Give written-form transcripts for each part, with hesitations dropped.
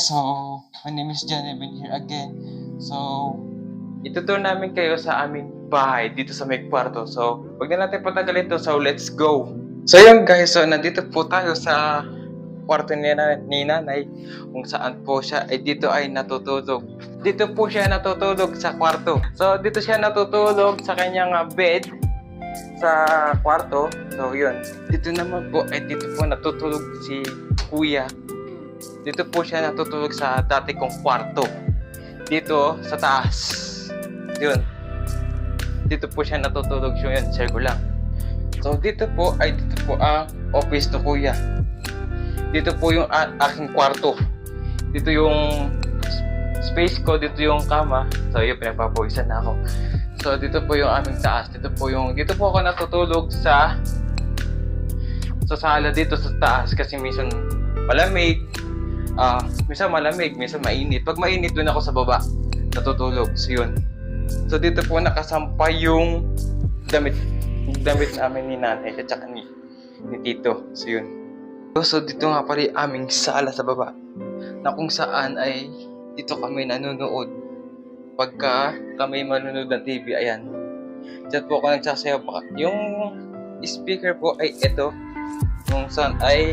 guys, so my name is John, I've been here again. So, ituturo namin kayo sa aming bahay dito sa may kwarto. So, wag na natin patagal ito, so let's go! So yun guys, so nandito po tayo sa kwarto ni nanay kung saan po siya ay dito ay natutulog. Dito po siya natutulog sa kwarto. So dito siya natutulog sa kanyang bed sa kwarto. So yun, dito naman po ay dito po natutulog si kuya. Dito po siya natutulog sa dati kong kwarto. Dito sa taas. Yun. Dito po siya natutulog. So yun, share ko lang. So dito po ang office to kuya. Dito po yung aking kwarto. Dito yung space ko, dito yung kama. So yun, pinagpapawisan na ako. So dito po yung aming taas. Dito po ako natutulog sa sala dito sa taas kasi minsan malamig. Minsan malamig, minsan mainit. Pag mainit, doon ako sa baba natutulog. So yun. So dito po nakasampay yung damit namin ni nanay at saka ni tito. So yun. So dito nga pala yung aming sala sa baba na kung saan ay dito kami nanonood pagka kami manonood ng TV. Ayan, dyan po ako nagsasayaw. Yung speaker po ay ito kung saan ay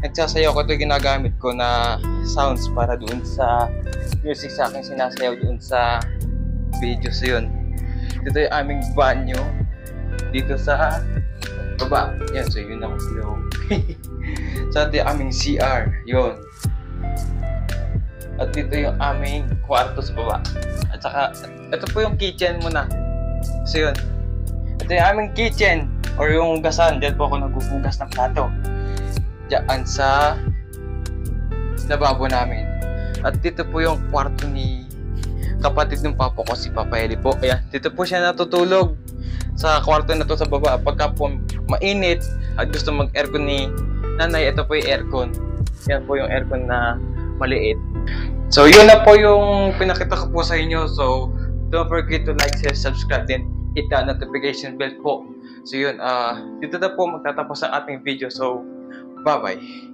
nagsasayaw ko. Ito ginagamit ko na sounds para doon sa music sa akin sinasayaw doon sa video. So yun, dito yung aming banyo dito sa baba. Yan, so yun ako sila. So ito yung aming CR. Yun. At dito yung aming kwarto sa baba. At saka, ito po yung kitchen muna. So yun. Ito yung aming kitchen or yung hugasan. Diyan po ako naghuhugas ng plato. Diyan sa lababo namin. At dito po yung kwarto ni kapatid ng papa ko, si Papa Eli po. Ayan, dito po siya natutulog sa kwarto na to sa baba. Pagka po mainit at gusto mag-aircon ni nanay, ito po yung aircon. Yan po yung aircon na maliit. So yun na po yung pinakita ko po sa inyo. So don't forget to like, share, subscribe, then hit the notification bell po. So yun, dito na po magtatapos ang ating video. So bye bye.